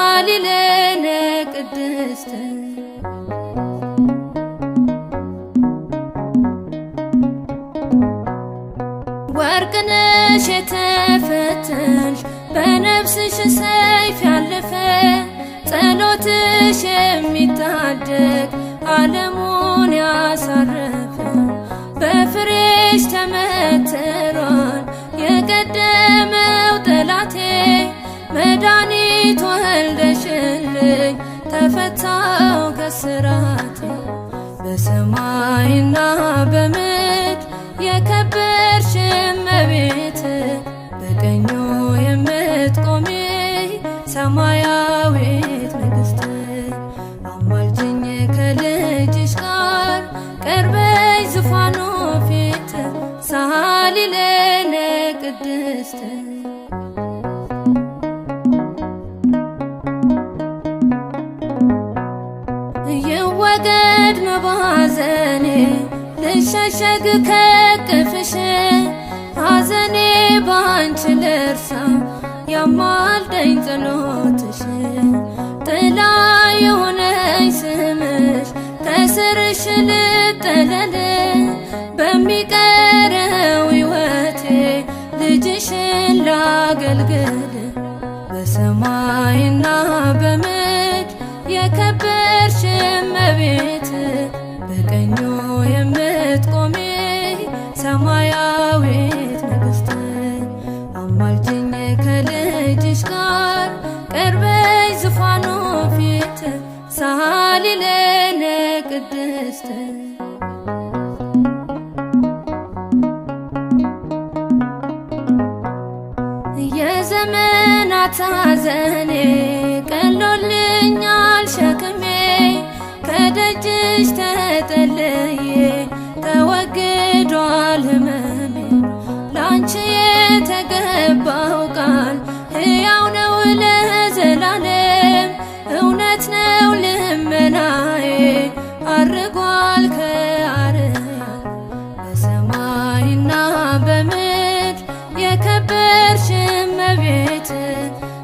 ሳሊ ለነ ቅድስት ወርቅነሽ የተፈተንሽ በነፍስሽ ሰይፍ ያለፈ ጸሎትሽ የሚታደግ ዓለሙን ያሳረፈ በፍሬሽ ተመትሯል የቀደመው ጠላቴ መድኃኒት ወልደሽልኝ ተፈታው ከስራቴ በሰማይና በምድር የከበርሽ እመቤት በቀኙ የምትቆሚ ሰማያዊት ንግሥት አማልጅኝ ከልጅሽ ጋር ቀርበሽ ዙፋኑ ፊት ሳሊ ለነ ቅድስት ይወገድ መባዘኔ ልሸሸግ ከቅፍሽ ሐዘኔ ባንቺ ልርሳ ያማልደኝ ጸሎትሽ ጥላ የሆነኝ ስምሽ ከስርሽ ልጠለል በሚቀረው ሕይወቴ ልጅሽን ላገልግል በሰማይና በምድር የከበርሽ እመቤት በቀኙ የምትቆሚ ሰማያዊት ንግሥት አማልጅኝ ከልጅሽ ጋር ቀርበሽ ዙፋኑ ፊት ሳሊ ለነ ቅድስት የዘመናት ሐዘኔ ቀሎልኛል ሸክሜ ከደጅሽ ተጠልዬ ተወግዷል ሕመሜ ላንቺ የተገባው ቃል ሕያው ነው ለዘላለም እውነት ነው ልመናዬ አርጓል ከአርያም በሰማይና በምድር የከበርሽ እመቤት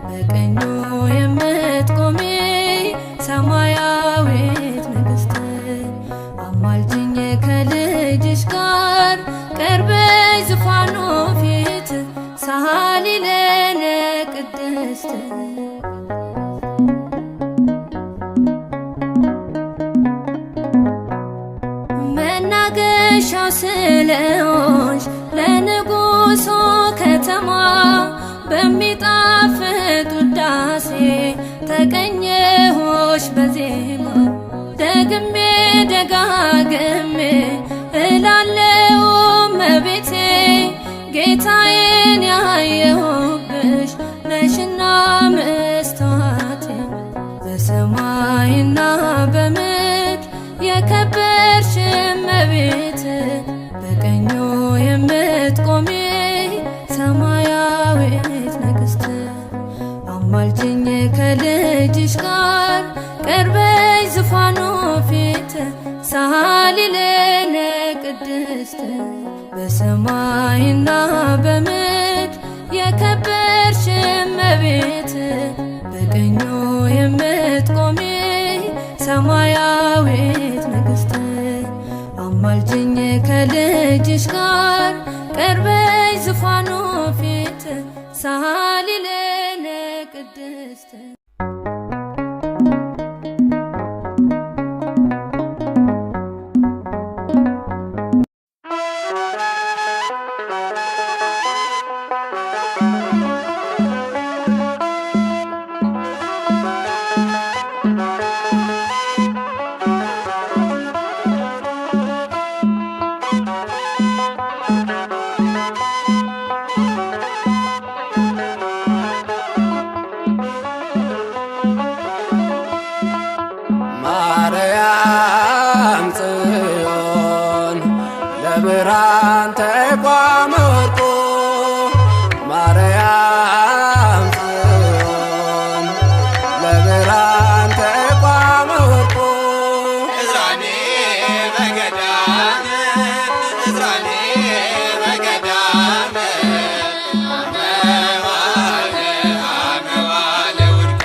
በቀኙ የምትቆሚ ሰማያዊት ንግሥት አማልጅኝ ከልጅሽ ጋር ቀርበሽ ዙፋኑ ፊት ሳሊ ለነ ቅድስት መናገሻው ስለሆንሽ ለንጉሡ ከተማ በሚጣፍጥ ውዳሴ ተቀኘሁሽ በዜማ ደግሜ ደጋግሜ እላለሁ እመቤቴ ጌታዬን ያየሁብሽ ነሽና መስተዋቴ በሰማይና በምድር የከበርሽ እመቤት በቀኙ የምትቆሚ ሰማያዊት ንግሥት አማልጅኝ ከልጅሽ ጋር ቀርበሽ ዙፋኑ ፊት ሳሊ ለነ ቅድስት በሰማይና በምድር የከበርሽ እመቤት በቀኙ የምትቆሚ ሰማያዊት ንግሥት አማልጅኝ ከልጅሽ ጋር ቀርበሽ ዙፋኑ ፊት ሳሊ ለነ ቅድስት ለብርሃን ተቋመ ወርቁ ማርያም ጽዮን ለብርሃን ተቋመ ወርቁ እዝራኔ በገዳም እዝራኔ በገዳም አመዋለ ውድቆ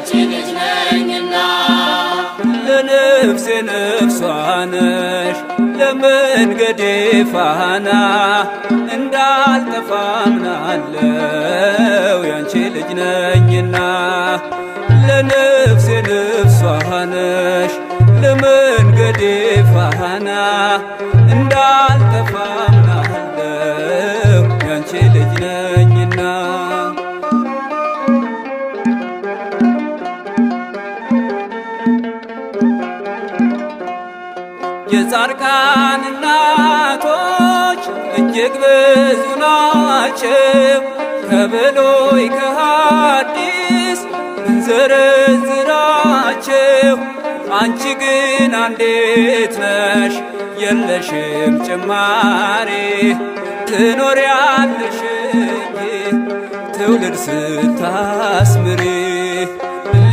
ያንቺ ልጅ ነኝና ለነፍሴ ነፍሷ ነሽ ለመንገዴ ፋና እንዳልጠፋ አምናለው ያንቺ ልጅ ነኝና ለነፍሴ ነፍሷ ነሽ ለመንገዴ ፋና እንዳልጠፋ አምናለው ያንቺ ልጅ ነኝና የጻድቃን እናቶች እጅግ ብዙ ናቸው ከብሉይ ከሐዲስ ብንዘረዝራቸው አንቺ ግን አንዲት ነሽ የለሽም ጭማሪ ትኖሪያለሽ እንጂ ትውልድ ስታስምሪ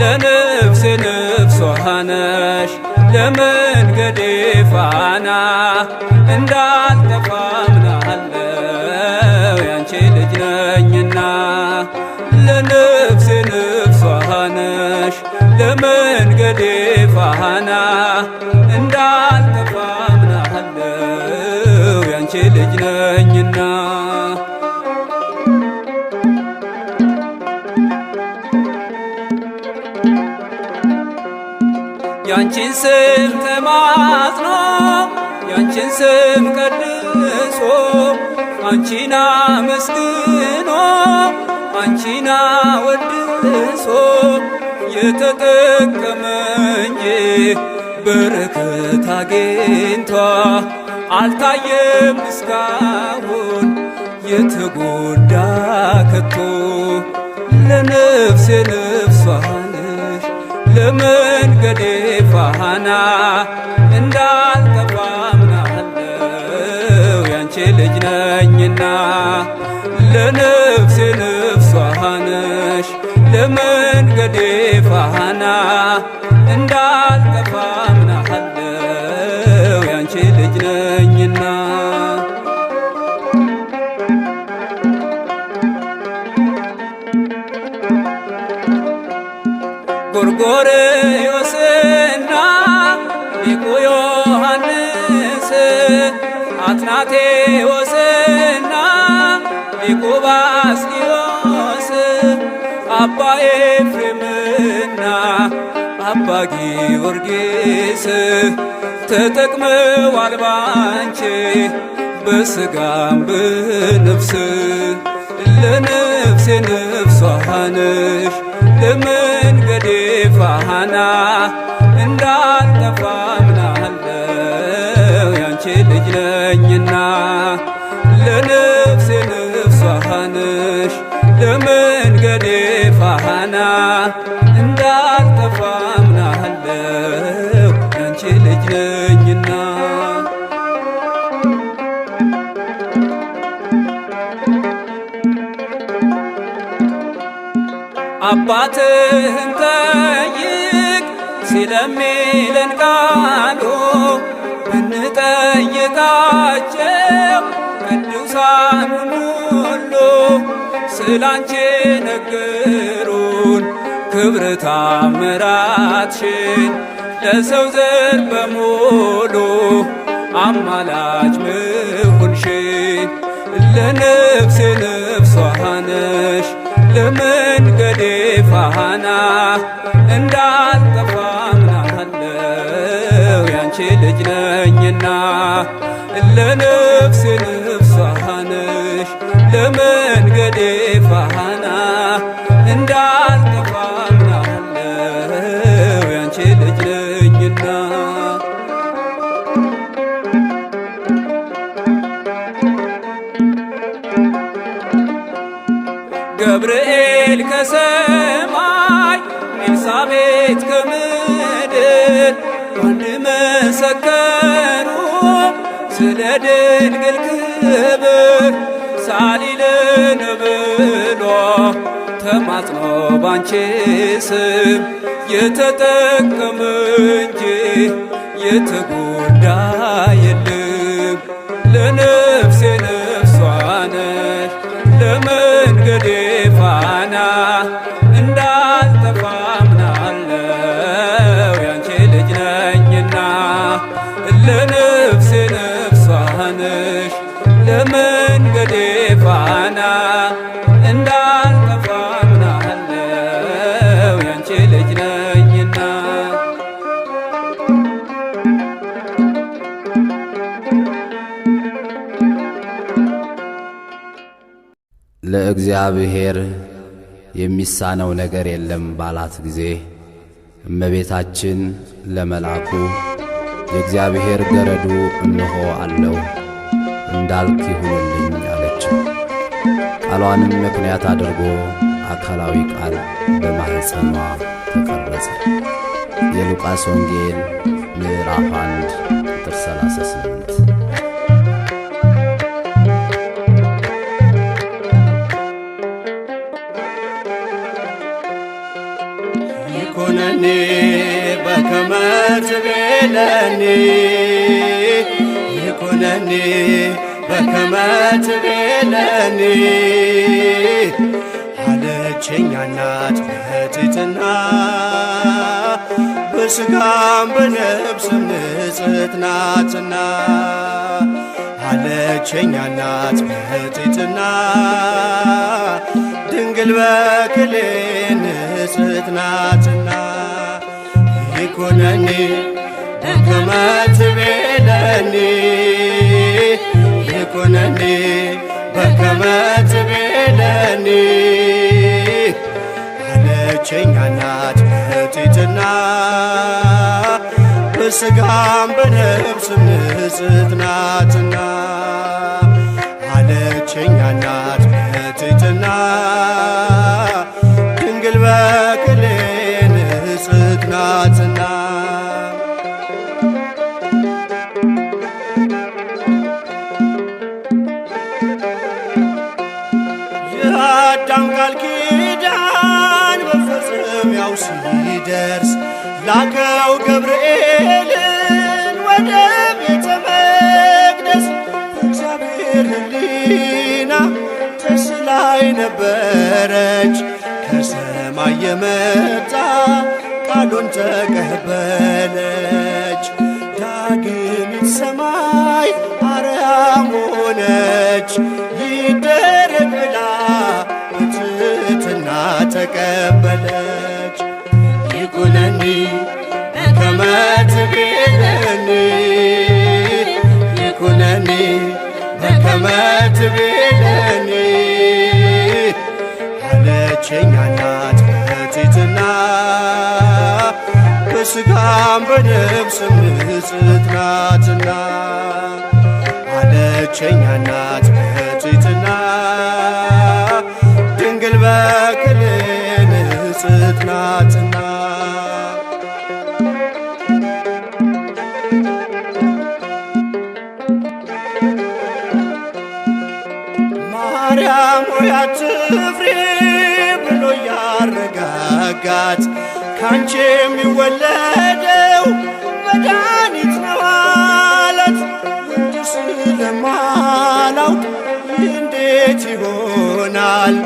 ለነፍሴ ነፍሷ ነሽ ለመንገዴ ፋና እንዳልጠፋ አምናለው ያንቺ ልጅ ነኝና ለነፍሴ ነፍሷ ነሽ ለመንገዴ ፋና እንዳልጠፋ አምናለው ያንቺ ልጅ ነኝና ያንቺን ስም ተማጽኖ ያንቺን ስም ቀድሶ አንቺን አመስግኖ አንቺን አወድሶ የተጠቀመ እንጂ በረከት አግኝቷ አልታየም እስካሁን የተጎዳ ከቶ ለነፍሴ ነፍሷ ነሽ ለመንገዴ ፋና እንዳልጠፋ አምናለው ያንቺ ልጅ ነኝና ለነፍሴ ነፍሷ ነሽ ለመንገዴ ፋና እንዳልጠፋ አምናለው ያንቺ ልጅ ነኝና ጎርጎርዮስና ሊቁ ዮሐንስ አትናቴዎስና ሊቁ ባስልዮስ አባ ኤፍሬምና አባ ጊዮርጊስ ተጠቅመዋል ባንቺ በሥጋም በነፍስ ለነፍሴ ነፍሷ ነሽ ለመንገዴ ፋና እንዳልጠፋ አምናለው ያንቺ ልጅ ነኝና ለነፍሴ ነፍሷ ነሽ ለመንገዴ ፋና እንዳልጠፋ አምናለው ያንቺ ልጅ ነኝና አባትህን ጠይቅ ሲለሚለን ቃሉ ብንጠይቃቸው ቅዱሳኑን ሁሉ ስላንቺ ነገሩን ክብር ታምራትሽን ለሰው ዘር በሙሉ አማላጅ መሆንሽን ለነፍሴ ነፍሷ ነሽ ለመንገዴ ፋና እንዳልጠፋ አምናለው ያንቺ ልጅ ነኝና ለነፍሴ ነፍሷ ነሽ ለመንገዴ ፋና እንዳልጠፋ አምናለው ያንቺ ልጅ ነኝና ገብርኤል ከሰማይ ኤልሳቤጥ ከምድር አንድ መሰከሩ ስለ ድንግል ክብር ሳሊለን ብሎ ተማጽኖ ባንቺ ስም የተጠቀመ እንጂ የተጎዳ የለም ለነፍሴ ነፍሷ ነሽ ለመንገዴ ፋና እንዳልጠፋ ለእግዚአብሔር የሚሳነው ነገር የለም ባላት ጊዜ እመቤታችን ለመላኩ የእግዚአብሔር ገረዱ እነሆ አለው እንዳልክ ይሁንልኝ አለችው። ቃሏንም ምክንያት አድርጎ አካላዊ ቃል በማኅፀኗ ተቀረጸ። የሉቃስ ወንጌል ምዕራፍ 1 ቁጥር 38። ይኩነኒ በከመ ትቤለኒ ይኩነኒ በከመ ትቤለኒ አለችኝ እናት በትሕትና በሥጋም በነፍስም ንጽሕት ናትና አለችኝ እናት በትሕትና ድንግል በክሌ ንጽሕት ናትና ይኩነኒ በከመ ትቤለኒ ይኩነኒ በከመ ትቤለኒ አለችኝ እናት በትሕትና በሥጋም በነፍስም ንጽሕት ናትና አለችኝ እናት በትሕትና ድንግል በክሌ ንጽሕት ናትና የአዳም ቃል ኪዳን መፈጸሚያው ሲደርስ ላከው ገብርኤልን ወደ ቤተ መቅደስ። እግዚአብሔር ሕሊና ተስላይ ነበረች ከሰማይ የመጣ ቃሉን ተቀበለች። ዳግሚት ሰማይ አርያም ሆነች ይደረግ ብላ በትሕትና ተቀበለች። ይኩነኒ በከመ ትቤለኒ ይኩነኒ በከመ ትቤለኒ አለችኝ እናት በትሕትና በሥጋም በነፍስም ንጽሕት ናትና አለችኝ እናት በትሕትና ድንግል በክሌ ንጽሕት ናትና ማርያም ሆይ አትፍሪ ብሎ ያረጋጋት ካንቺ የሚወለደው መድኃኒት ነው አላት። ወንድ ስለማላውቅ ይህ እንዴት ይሆናል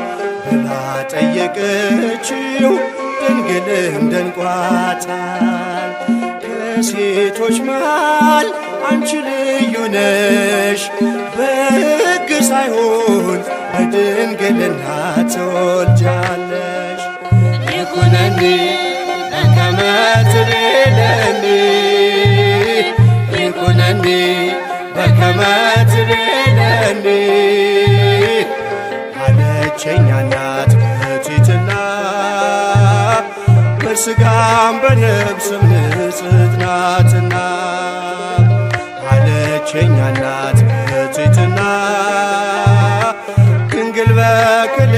ብላ ጠየቀችው። ድንግልም ደንቋታል። ከሴቶች መሃል አንቺ ልዩ ነሽ በሕግ ሳይሆን በድንግልና ትወልጃለሽ። ይኩነኒ በከመ ትቤለኒ ይኩነኒ በከመ ትቤለኒ አለችኝ እናት በትሕትና በሥጋም በነፍስም ንጽሕት ናትና አለችኝ እናት በትሕትና ድንግል በክሌ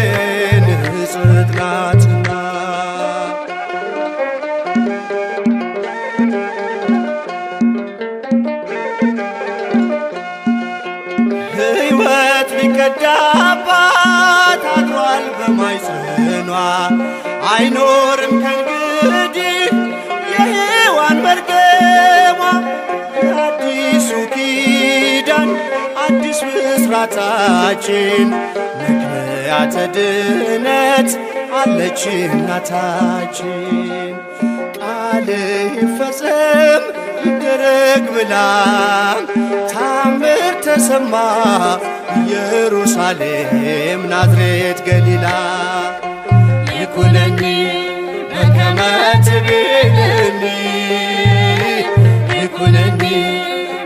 ንጽሕት ናትና ሕይወት ሊቀዳባት አድሯል በማኅፀኗ አይኖርም ከእንግዲህ የሔዋን መርገሟ። የአዲሱ ኪዳን አዲስ ብስራታችን ምክንያተ ድነት አለች እናታችን። ቃል ይፈጸም ይደረግ ብላ ታምር ተሰማ ኢየሩሳሌም ናዝሬት ገሊላ። ይኩነኒ በከመ ትቤለኒ ይኩነኒ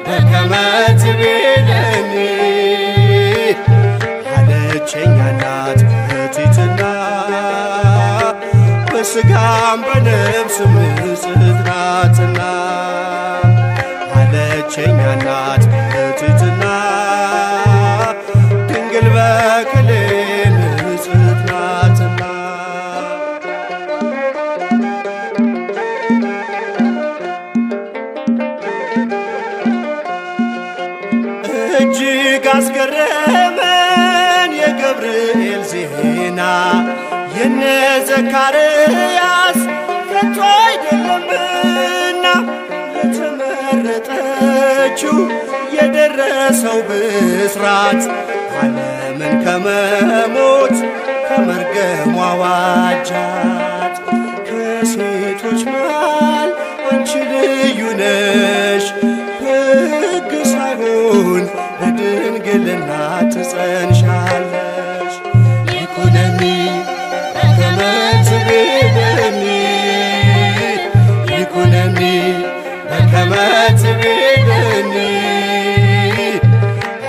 በከመ ትቤለኒ አለች አለችኝ እናት በትሕትና በሥጋም በነፍስም ንጽሕት ናትና አለችኝ እናት በትሕትና ድንግል በክሌ ንጽሕት ናትና እጅግ አስገረመን የገብርኤል ዜና የነ ዘካርያስ ከቶ አይደለምና ለተመረጠችው የደረሰው ብስራት ዓለምን ከመሞት ከመርገሟ ዋጃት። ከሴቶች መሃል አንቺ ልዩ ነሽ ሕግ ሳይሆን በድንግልና ትጸንሻለሽ። ይኩነኒ በከመ ትቤለኒ ይኩነኒ በከመ ትቤለኒ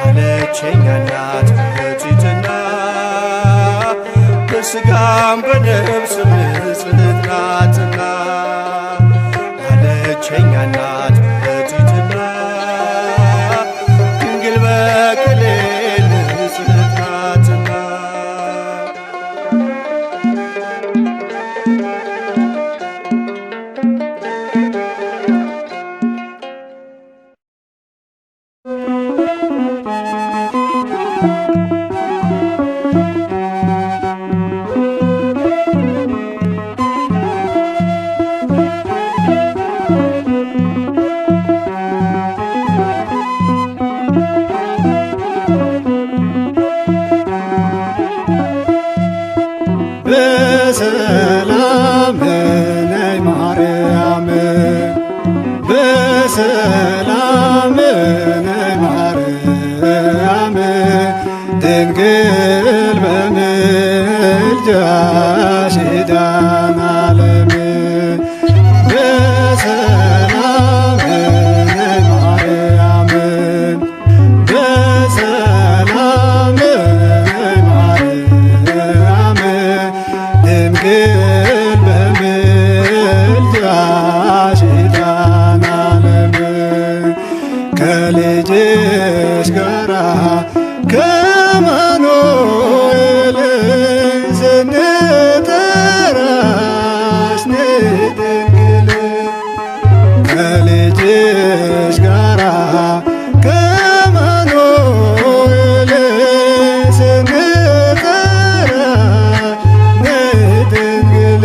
አለችኝ እናት በትሕትና በሥጋም በነፍስም ንጽሕት ናትና አለችኝ እናት በትሕትና ድንግል በክሌ ንጽሕት ናትና በሰላም ነይ ማርያም በሰላም ነይ ማርያም ድንግል በምልጃሽ ዳን ዓለም በሰላም ነይ ማርያም በሰላም ነይ ማርያም ድንግል በምልጃሽ ዳን ዓለም ከልጅሽ ጋራ ከአማኑኤል ስንጠራሽ ነይ ድንግል ከልጅሽ ጋራ ከአማኑኤል ስንጠራሽ ነይ ድንግል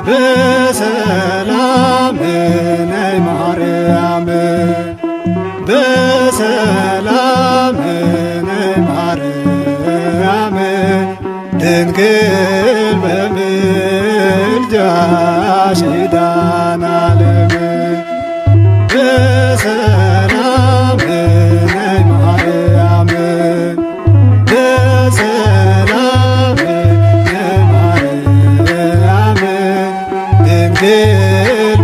በሰላም ነይ ማርያም በሰላም ነይ ማርያም ድንግል በምልጃሽ ዳን ዓለም በሰላም ነይ ማርያም በሰላም ነይ ማርያም ድንግል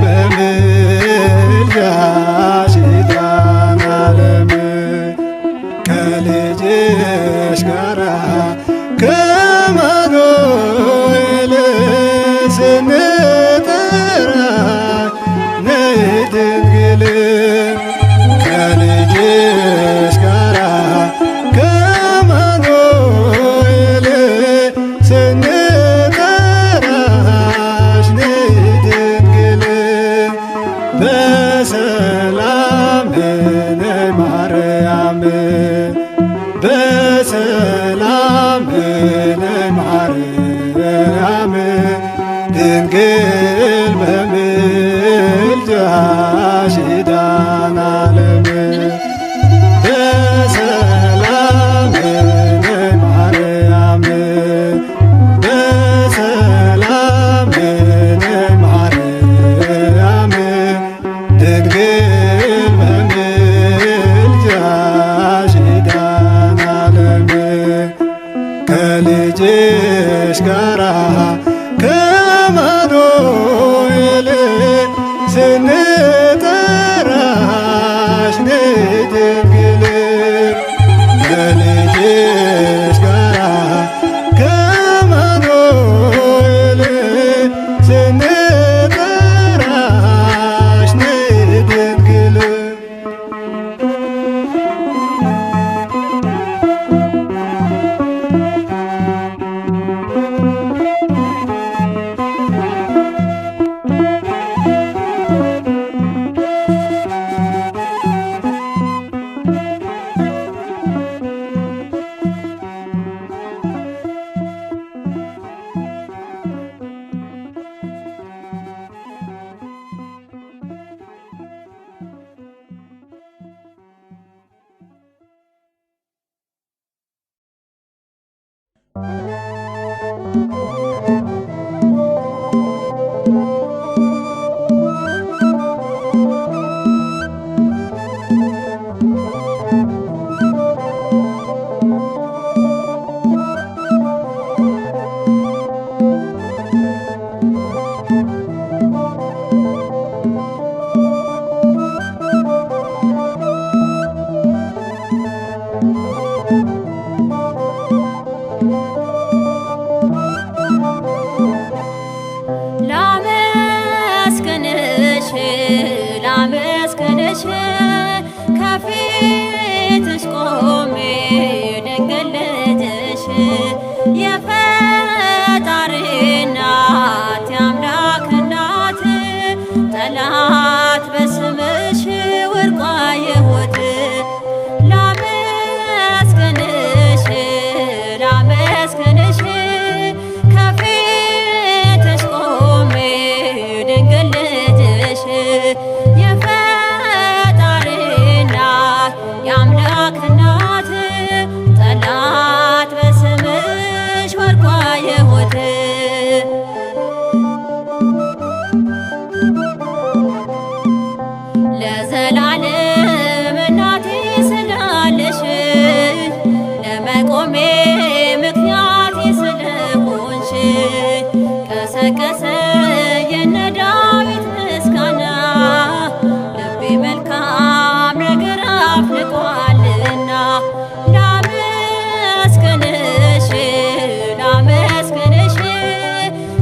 በምልጃሽ ዳን ዓለም ከልጅሽ ጋራ ከአማኑኤል ስንጠራሽ ነይ ድንግል ከልጅሽ ጋራ ከአማኑኤል ስንጠራሽ ነይ ድንግል በሰላም ነይ ማርያም በሰላም ነይ ማርያም ድንግል በምልጃሽ ዳን ዓለም በሰላም ነይ ማርያም በሰላም ነይ ማርያም ድንግል በምልጃሽ ዳን ዓለም ከልጅሽ ጋራ ከአማኑኤል ላመስግንሽ ከፊትሽ ቆሜ ድንግል ልጅሽ የፈጣሪ እናት የአምላክ እናት ጠላት በስምሽ ወድቆ አየሁት። ላመስግንሽ ላመስግንሽ ከፊትሽ ቆሜ ድንግል ልጅሽ የፈጣሪ እናት የአምላክ እናት ጠላት በስምሽ ወድቆ አየሁት። ለዘላለም እናቴ ስላለሽ ለመቆሜ ምክንያቴ ስለሆንሽ ቀሰቀሰ የነ ዳዊት ምስጋና ልቤ መልካም ነገር አፍልቋልና። ላመስግንሽ ላመስግንሽ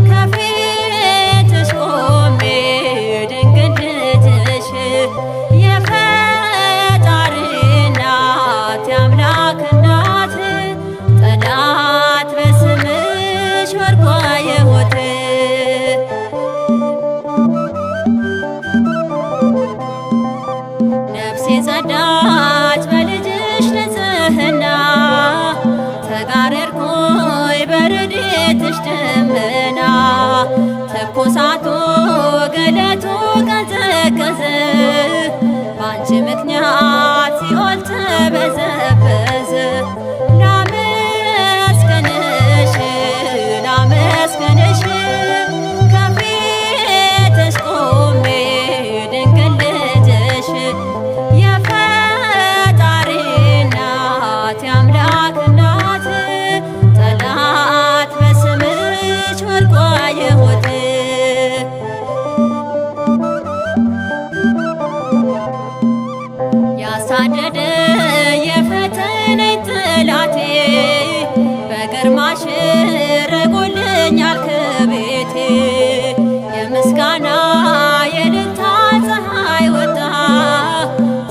ከፊትሽ ቆሜ ድንግል ልጅሽ የፈጣሪ እናት የአምላክ እናት ጠላት በስምሽ ወድቆ አየሁት። ነፍሴ ጸዳች በልጅሽ ንጽሕና ተጋረድኩኝ በረድኤትሽ ደመና ትኩሳቱ ገለቱ ቀዘቀዘ በአንቺ ምክንያት ሲኦል ተበዘበዘ። ላመስግንሽ ላመስግንሽ ከፊትሽ ቆሜ ድንግል ልጅሽ የፈጣሪ እናት የአምላክ እናት ጠላት በስምሽ ወድቆ አየሁት። ያሳደደ የፈተነኝ ጠላቴ በግርማሽ ርቆልኛል ከቤቴ የምስጋና የእልልታ ፀሐይ ወጣ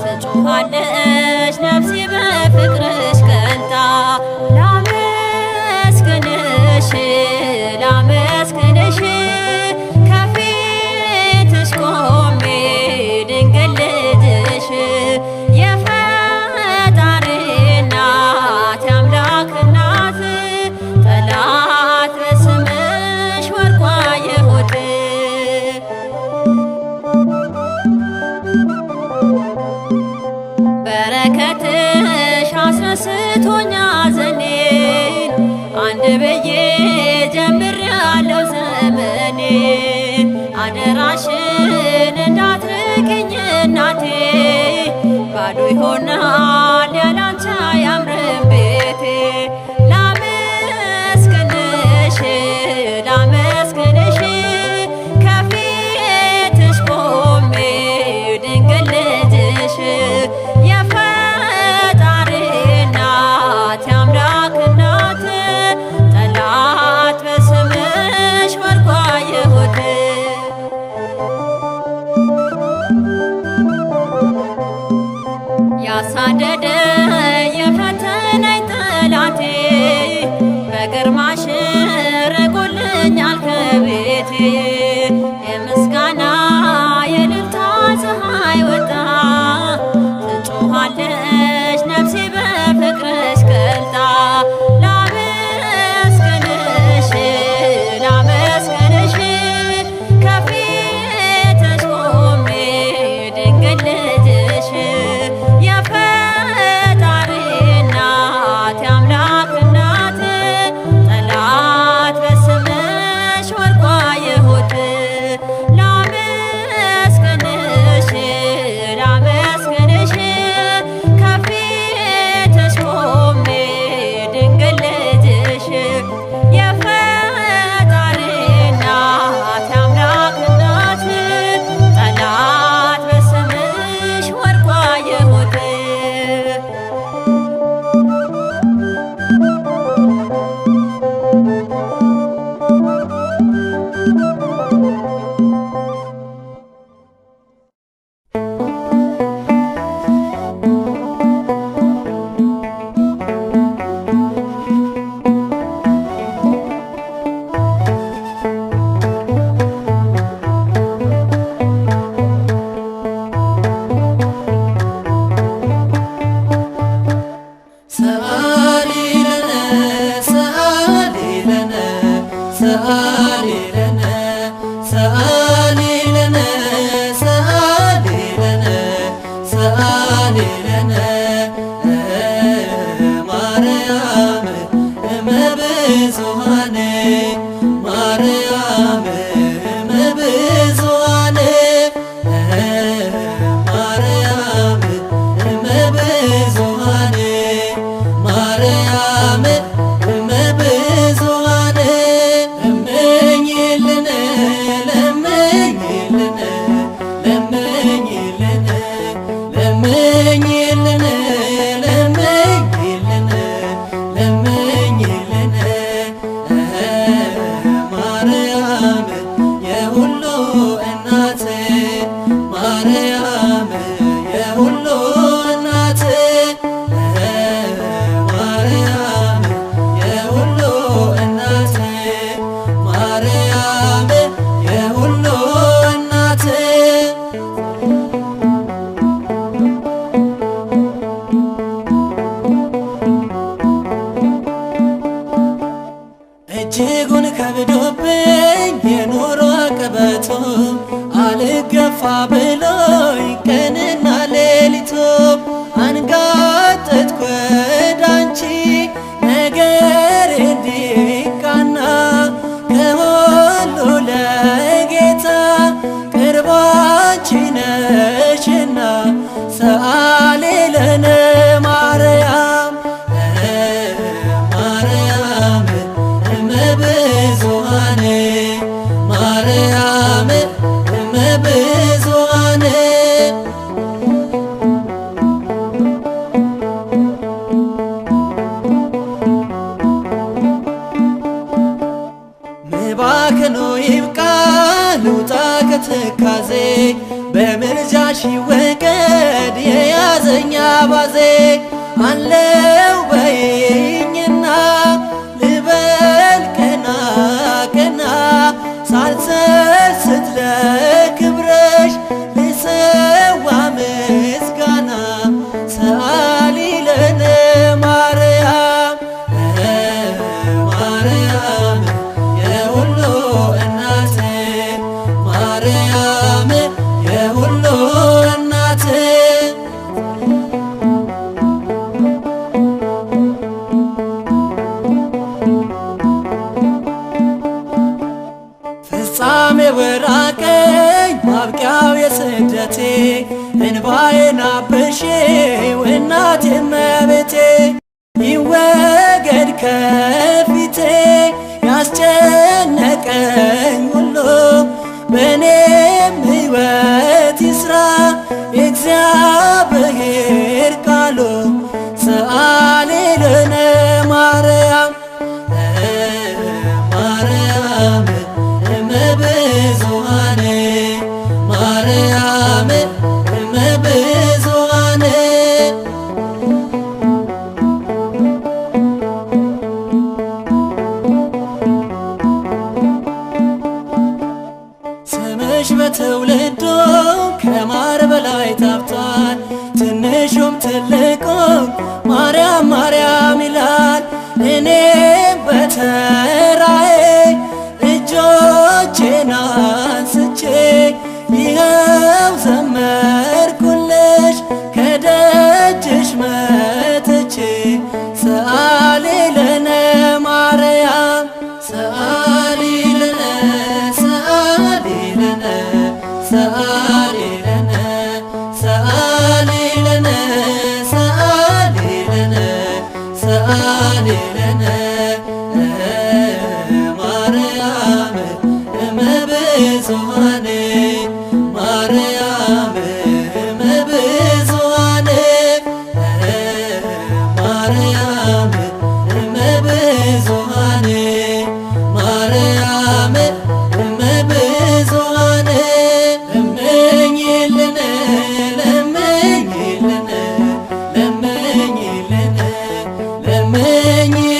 ትጮኻለች ነፍሴ በፍቅርሽ ቀልጣ። ላመስግንሽ ላመስግንሽ ከፊትሽ ቆሜ ድንግል ልጅሽ የፈጣሪ እናት የአምላክ እናት ጠላት በስምሽ ወድቆ አየሁት። በረከትሽ አስረስቶኛ ዘኔን አንድ ብዬ ጀምሬያለሁ ዘመኔን። አደራሽን እንዳትርቅኝ እናቴ ባዶ ይሆናል ያላንቺ አያምርም ቤቴ። ላመስግንሽ ላመስግንሽ ከፊትሽ ቆሜ ድንግል ልጅሽ የፈጣሪ እናት የአምላክ እናት ጠላት በስምሽ ወድቆ አየሁት። ያሳደደ እጅጉን ከብዶብኝ የኑሮ አቀበቱ አልገፋ ብሎኝ ቀንና ሌሊቱ አንጋጠጥኩ ወዳንቺ ነገር እንዲቃና ከሁሉ ለጌታ ቅርብ አንቺ ነሽና ሰአሊ ለነ ማርያም ማርያም እመብዙኃን ማርያም እመብዙኃን መባከኑ ይብቃ ልውጣ ከትካዜ በምልጃሽ ይወገድ የያዘኛ ባዜ አለው በይኝና ልበል ቀና ቀና ሳልሰስት ለክብረሽ ልሰዋ ምስጋና ሰአሊ ለነ ማርያም ማርያም የሁሉ እናት ማርያም የሁሉ እናት ፍጻሜ ወራቀኝ ማብቂያው የስደቴ እንባዬን አብሺው እናቴ እመቤቴ ይወገድ ከፊቴ ያስጨነቀኝ ሁሉ በእኔም ሕይወት ይስራ የእግዚአብሔር ቃሉ ሰአሊ ለነ ማርያም ማርያም እመብዙኃን ማርያም እመብዙኃን ስምሽ በትውልዱ ከማር በላይ ጣፍጧል። ትንሹም ትልቁም ማርያም ማርያም ይላል። እኔም በተራዬ እጆቼን አንስቼ ይኸው ዘመርኩልሽ ከደጅሽ መጥቼ ሰአሊ ለነ ማርያም ሰአሊ ለነ ሰአሊ ለነ ሰአሊ ለነ ሰአሊ ለነ ሰአሊ ለነ ሰአሊ ለነ ማርያም እመብዙኃን ማርያም እመብዙኃን ማርያም እመብዙኃን ማርያም እመብዙኃን ለምኝልን ለምኝልን ለምኝልን ለምኝልን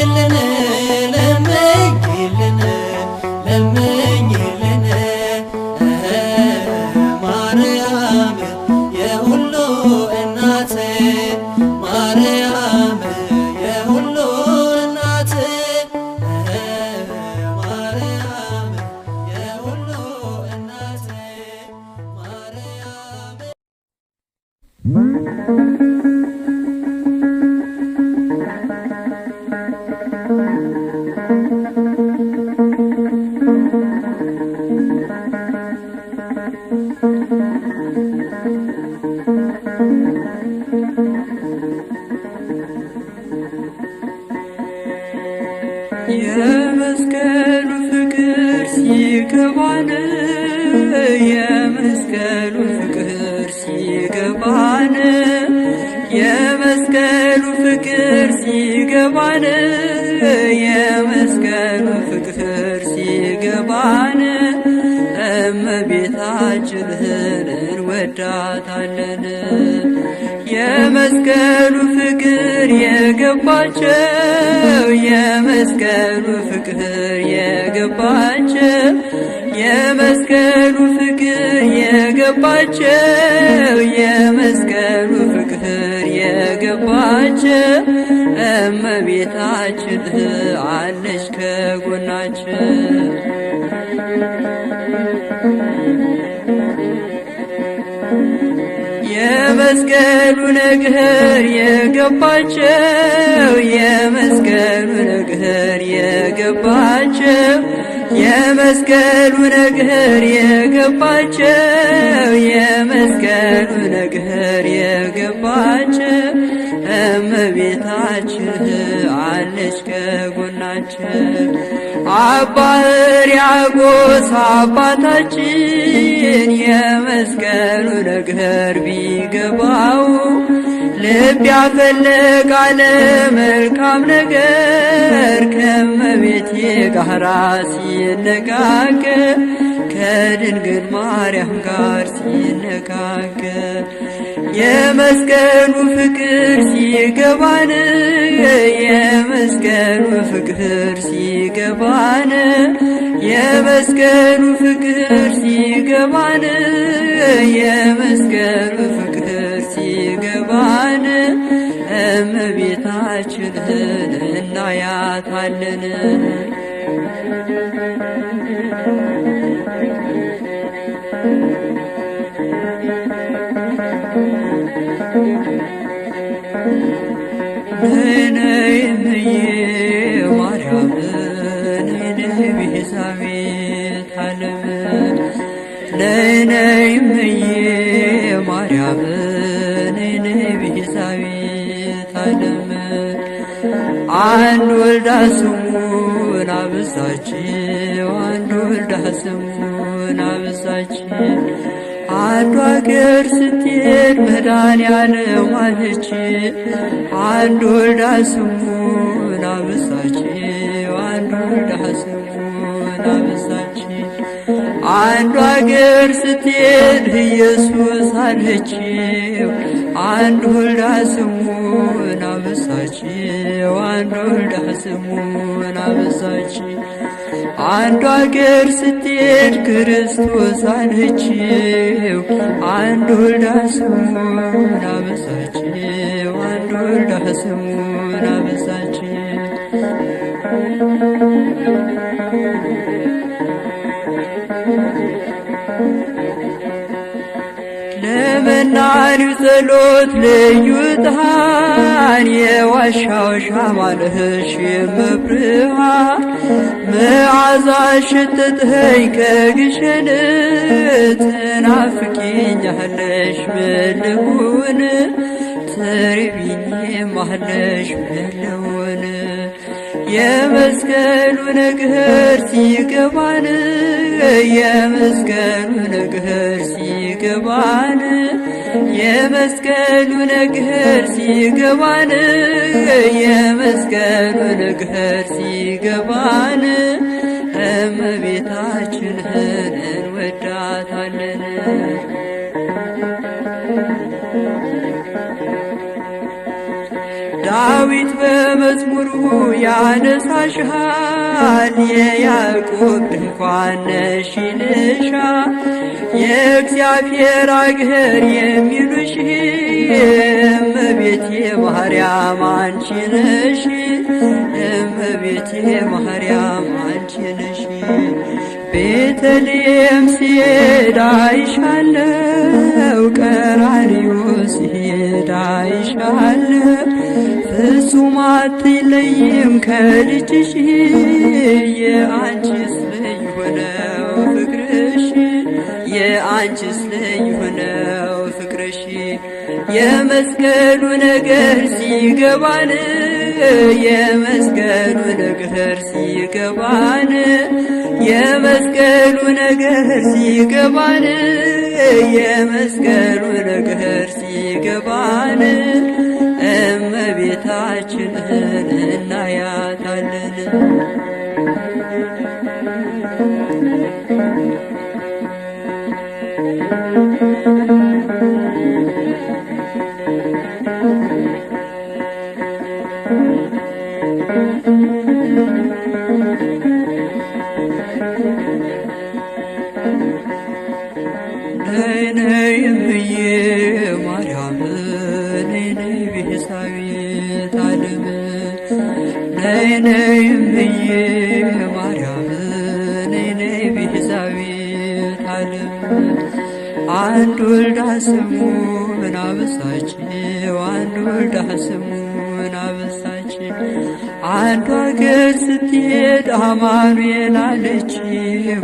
የመስቀሉ ፍቅር ሲገባን የመስቀሉ ፍቅር ሲገባን የመስቀሉ ፍቅር ሲገባን የመስቀሉ ፍቅር ሲገባን እመቤታችንን እንወዳታለን። የመስቀሉ ፍቅር የገባቸው የመስቀሉ ፍቅር የገባቸው የመስቀሉ ፍቅር የገባቸው የመስቀሉ ፍቅር የገባቸው እመቤታችን አለች ከጎናችን። የመስቀሉ ነገር የገባቸው የመስቀሉ ነገር የገባቸው የመስቀሉ ነገር የገባቸው የመስቀሉ ነገር የገባቸው እመቤታችን አለች ከጎናችን። አባ ሕርያቆስ አባታችን የመስቀሉ ነገር ቢገባው ልብ ያፈለቃል መልካም ነገር ከእመቤቴ ጋራ ሲነጋገር ከድንግል ማርያም ጋር ሲነጋገር የመስቀሉ ፍቅር ሲገባን የመስቀሉ ፍቅር ሲገባን የመስቀሉ ፍቅር ሲገባን የመስቀሉ ፍቅር ሲገባን እመቤታችንን እናያታለን። ነይ እምዬ ማርያም ነይ ቤዛዊተ ዓለም ነይ እምዬ ማርያም ነይ ቤዛዊተ ዓለም አንድ ወልዳ ስሙን አበዛችው አንድ ወልዳ ስሙን አበዛችው አንዱ አገር ስትሄድ መድኃኒዓለም አለች አንድ ወልዳ ስሙን አበዛችው አንድ ወልዳ ስሙን አበዛችው አንዱ አገር ስትሄድ ኢየሱስ አለችው አንድ ወልዳ ስሙን አበዛችው አንድ ወልዳ ስሙን አበዛችው አንዱ አገር ስትሄድ ክርስቶስ አለችው አንድ ወልዳ ስሙን አበዛችው አንድ ወልዳ ስሙን አበዛችው ለመናኒው ጸሎት ልዩ ዕጣን የዋሻው ሻማ ነሽ የመብርሃን መዓዛሽ ሸተተኝ ከግሸን ትናፍቂኛለሽ ምን ልሁን ትርቢኝማለሽ ምን ልሁን የመስቀሉ ነገር ሲገባን የመስቀሉ ነገር ሲገባን የመስቀሉ ነገር ሲገባን የመስቀሉ ነገር ሲገባን እመቤታችንን እንወዳታለን። ዳዊት በመዝሙሩ ያነሳሻል የያዕቆብ ድንኳን ነሽ ይልሻል የእግዚአብሔር አገር የሚሉሽ እመቤቴ ማርያም አንቺ ነሽ እመቤቴ ማርያም አንቺ ነሽ ቤተልሔም ሲሄድ አይሻለው ቀራንዮ ሲሄድ አይሻለው ፍጹም አትለይም ከልጅሽ የአንቺስ ልዩ ነው ፍቅርሽ አንቺስ ልዩ ነው ፍቅርሽ የመስቀሉ ነገር ሲገባን የመስቀሉ ነገር ሲገባን የመስቀሉ ነገር ሲገባን የመስቀሉ ነገር ሲገባን እመቤታችንን እናያታለን። ነይ ነይ እምዬ ማርያም ነይ ነይ ቤዛዊተ ዓለም ነይ ነይ እምዬ ማርያም ነይ ነይ ቤዛዊተ ዓለም አንድ ወልዳ ስሙን አበሳችው አንድ ወልዳ ስሙን አበሳችው አንዱ አገር ስትሄድ አማኑኤል አለችው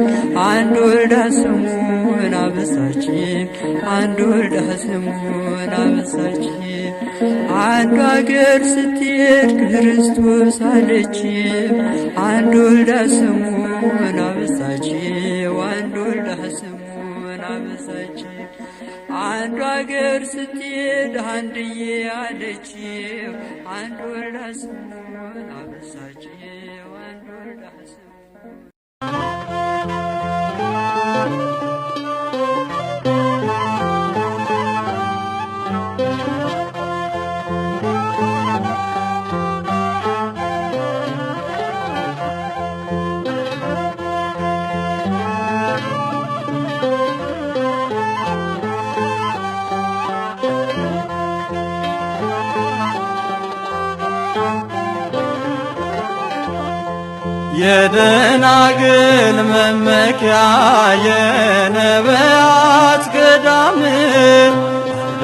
አንድ ወልዳ ስሙን አበሳችው አንድ ወልዳ ስሙን አበሳችው አንዱ አገር ስትሄድ ክርስቶስ አለችው አንድ ወልዳ ስሙን አበሳችው አንድ ወልዳ ስሙን አበሳችው አንዱ አገር ስትሄድ አንድዬ አለችው አንድ ወልዳ ስሙን አበሳችው አንድ ወልዳ ስሙን የደናግል መመኪያ የነቢያት ገዳም አውደ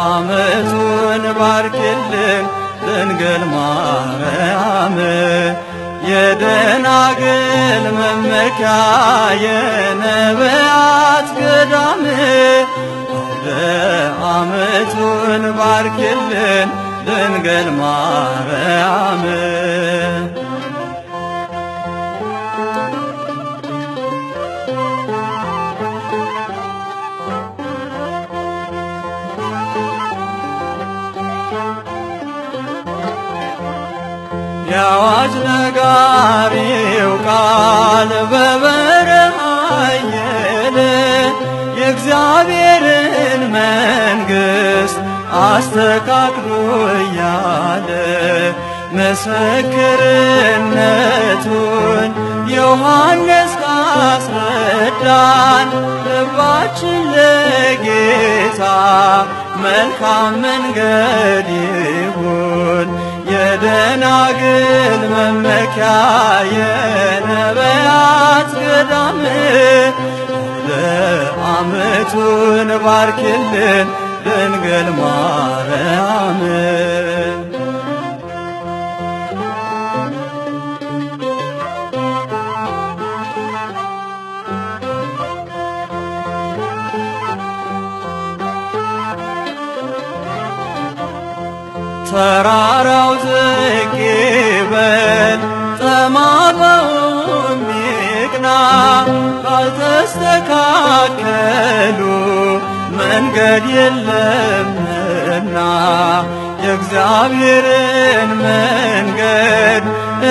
ዓመቱን ባርኪልን ድንግል ማርያም የደናግል መመኪያ የነቢያት ገዳም አውደ ዓመቱን ባርኪልን ድንግል ማርያም የአዋጅ ነጋሪው ቃል በበረሃ አየለ የእግዚአብሔርን መንግሥት አስተካክሎ እያለ ምስክርነቱን ዮሐንስ ካስረዳን ልባችን ለጌታ መልካም መንገድ ይሁን የደናግል መመኪያ የነቢያት ገዳም አውደ ዓመቱን ባርኪልን ድንግል ማርያም ተራራው ዝቅ ይበል ጠማማውም ይቅና ካልተስተካከሉ መንገድ የለምና የእግዚአብሔርን መንገድ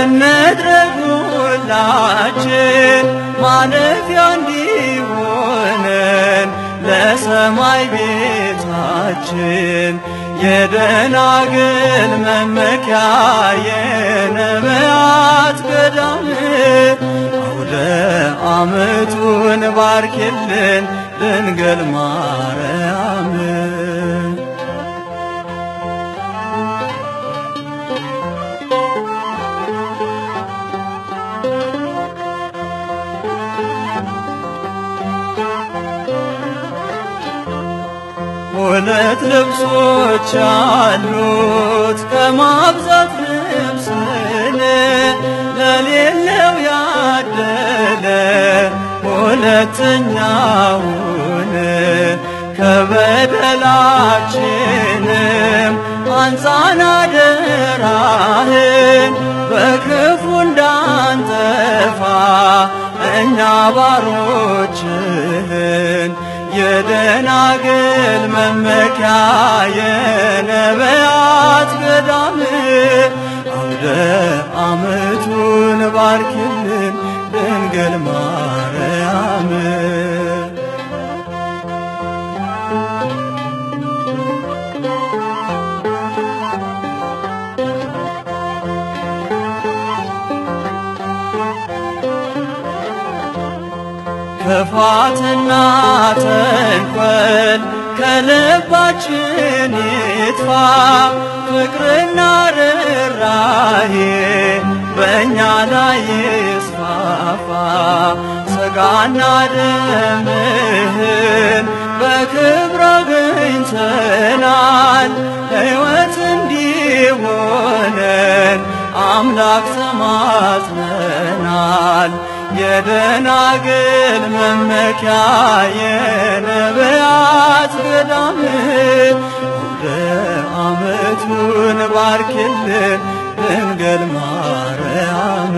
እንድረግ ሁላችን ማለፊያ እንዲሆነን ለሰማይ ቤታችን የደናግል መመኪያ የነቢያት ገዳም አውደ ዓመቱን ባርኪልን ድንግል ማርያም ሁለት ልብሶች አሉት ከማብዛት ልብስን ለሌለው ያደለ ሁለተኛውን ከበደላችንም አንጻን አደራህን በክፉ እንዳንጠፋ እኛ ባሮችህን የደናግል መመኪያ የነቢያት ገዳም አውደ ዓመቱን ባርክልን ድንግል ማርያም። ክፋትና ተንኮል ከልባችን ይጥፋ፣ ፍቅርና ርኅራኄ በእኛ ላይ ይስፋፋ። ሥጋና ደምህን በክብር አግኝተናል፣ ሕይወት እንዲሆነን አምላክ ተማጽነናል። የደናግል መመኪያ የነቢያት ገዳም አውደ ዓመቱን ባርክልን ድንግል ማርያም።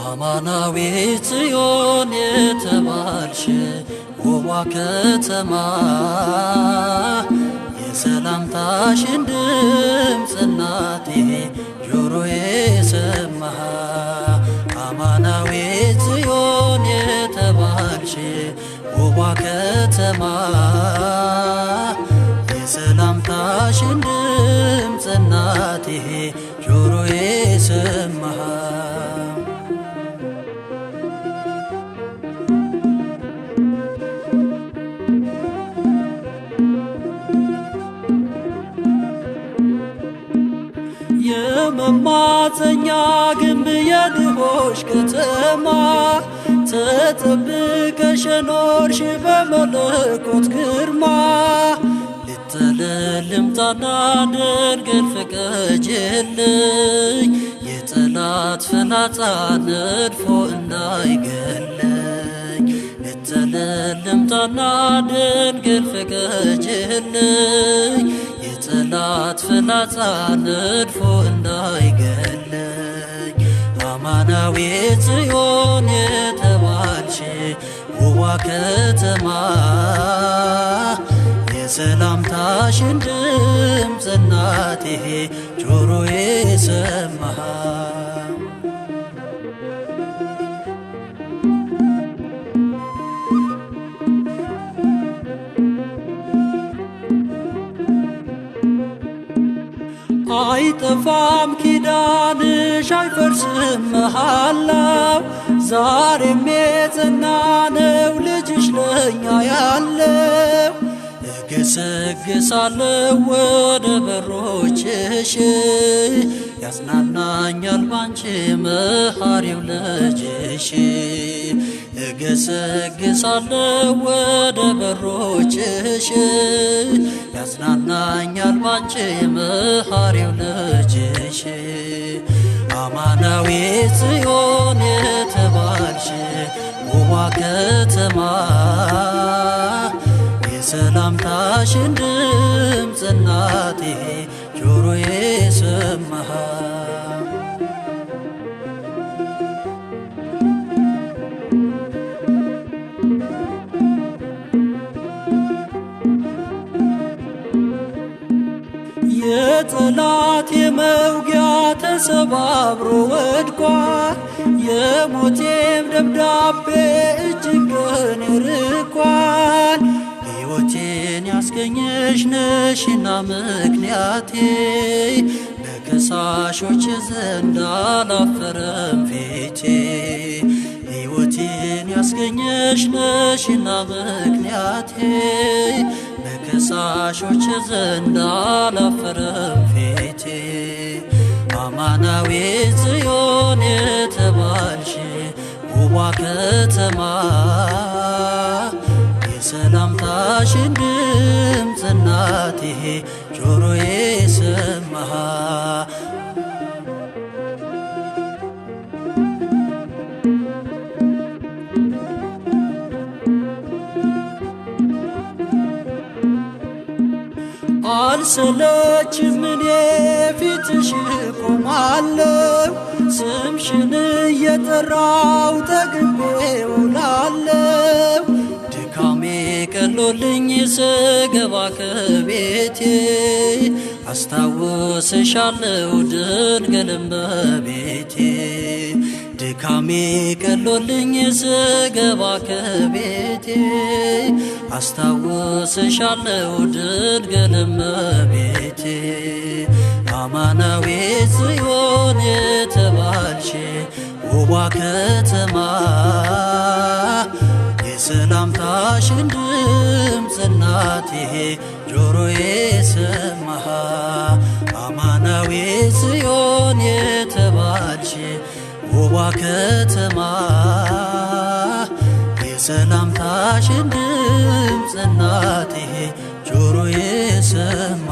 አማናዊት ጽዮን የተባልሽ ውቧ ከተማ የሰላምታሽን ድምፅ እናቴ ጆሮዬ ሰማ። አማናዊት ጽዮን የተባልሽ ውቧ ከተማ የሰላምታሽን ድምፅ እናቴ ጆሮዬ ሰማ። የመማፀኛ ግንብ የድሆች ከተማ ተጠብቀሽ ኖርሽ በመለኮት ግርማ። ልጠለል ልምጣና ድንግል ፍቀጅልኝ የጠላት ፍላጻ ነድፎ እንዳይገለኝ። ልጠለል ልምጣና ድንግል ፍቀጅልኝ የጠላት ፍላጻ ነድፎ እንዳይገለኝ። አማናዊት ጽዮን የተባልሽ ውቧ ከተማ የሰላምታሽን ድምፅ እናቴ ጆሮዬ ሰማ። አይጠፋም ኪዳንሽ አይፈርስም መሃላው ዛሬም የጸና ነው ልጅሽ ለኛ ያለው። እገሰግሳለሁ ወደ በሮችሽ ያጽናናኛል ባንቺ መሐሪው ልጅሽ። እገሰግሳለሁ ወደ በሮችሽ ያጽናናኛል ባንቺ መሐሪው ልጅሽ። አማናዊት ጽዮን የተባልሽ ውቧ ከተማ የሰላምታሽን ድምፅ እናቴ ጆሮዬ ሰማ። የጠላት የመውጊያ ተሰባብሮ ወድቋል። የሞቴም ደብዳቤ እጅግ ከኔ ርቋል። ሕይወቴን ያስገኘሽ ነሽና ምክንያቴ በከሳሾች ዘንድ አላፈረም ፊቴ። ሕይወቴን ያስገኘሽ ነሽና ምክንያቴ በከሳሾች ዘንድ አላፈረም ፊቴ። አማናዊት ጽዮን የተባልሽ ውቧ ከተማ የሰላምታሽን ድምፅ እናቴ ጆሮዬ ሰማ። አልሰለችም እኔ ፊትሽ ቆማለሁ፣ ስምሽን እየጠራው ጠግቤ ውላለሁ። ድካሜ ቀሎልኝ ስገባ ከቤቴ አስታውስሻለሁ ድንግል እመቤቴ። ድካሜ ቀሎልኝ ስገባ ከቤቴ አስታውስሻለሁ ድንግል እመቤቴ። አማናዊት ጽዮን የተባልሽ ውቧ ከተማ የሰላምታሽን ድምፅ እናቴ ጆሮዬ ሰማ። አማናዊት ጽዮን የተባልሽ ውቧ ከተማ የሰላምታሽን ድምፅ እናቴ ጆሮዬ ሰማ።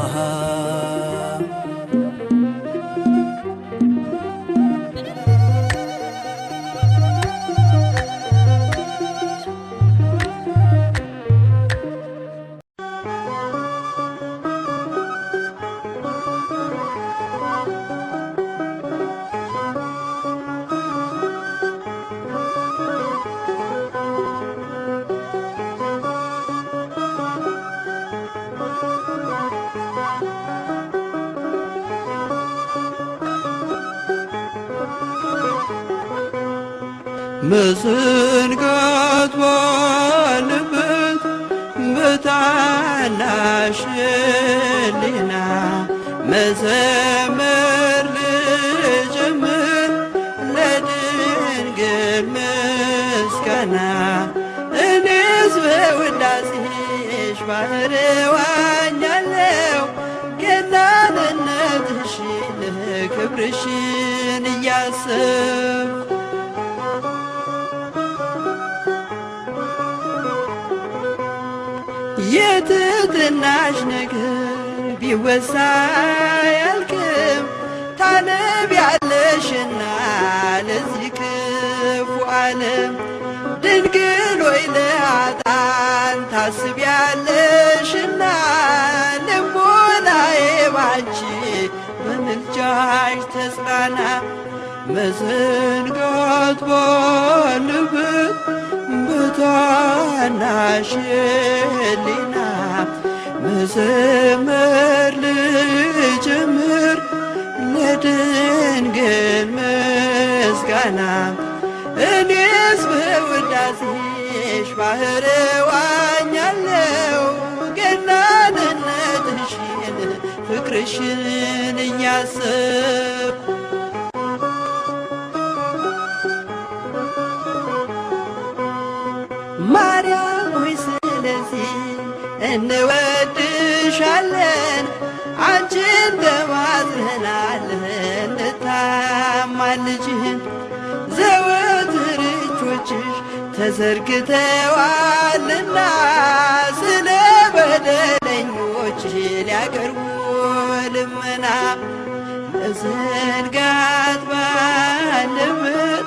መዘንጋት ባለበት በታናሽ ሕሊና መዘመር ልጀምር ለድንግል ምስጋና። እኔስ በውዳሴሽ ባህር ዋኛለሁ ገናንነትሽን ክብርሽን እያሰብኩ የትትናሽ ነገር ቢወሳ ያልክም ታነቢያለሽና ለዚህ ክፉ ዓለም ድንግል ወይ ለኃጥአን ታስቢያለሽና ልቦናዬ ባንቺ በምልጃሽ ተጽናና። መዘንጋት ባለበት በታናሽ ሕሊና መዘመር ልጀምር ለድንግል ምስጋና። እኔስ በውዳሴሽ ባህር ዋኛለሁ ገናንነትሽን ፍቅርሽን እያሰብኩ ማርያም ሆይ ስለዚህ እንወድሻለን አንቺን በማጽናናለን እንታማልጅን ዘወትር እጆችሽ ተዘርግተዋልና ስለ በደለኞች ሊያቀርቡ ልመና። መዘንጋት ባለበት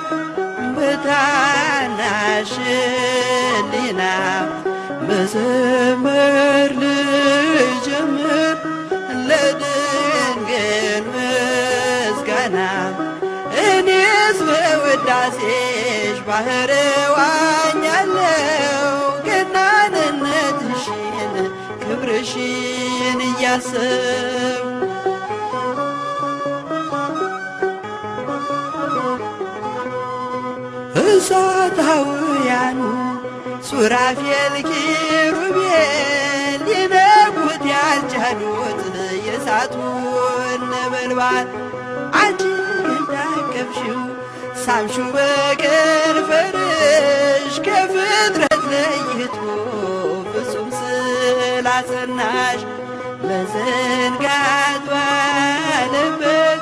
በታናሽ ሕሊና መዘመር ልጀምር ለድንግል ምስጋና። እኔስ በውዳሴሽ ባህር ዋኛለሁ ገናንነትሽን ክብርሽን እያሰብኩ ሰማያኑ ሱራፌል ኪሩቤል ሊነኩት ያልቻሉት የእሳቱን ነበልባል አንቺ እንዳቀፍሽው ሳምሽው በከንፈርሽ ከፍጥረት ለይቶ ፍጹም ስላጸናሽ መዘንጋት ባለበት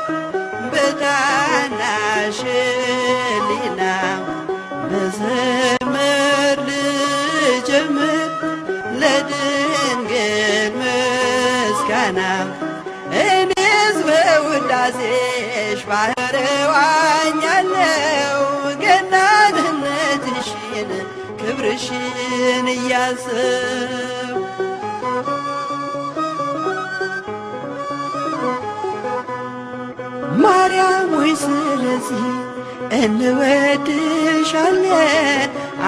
በታናሽ ሕሊና መዘመር ልጀምር ለድንግል ምስጋና እኔስ በውዳሴሽ ባህር ዋኛለው ገናንነትሽን ክብርሽን እያሰብ ማርያም ሆይ ስለዚህ እንወድሻለን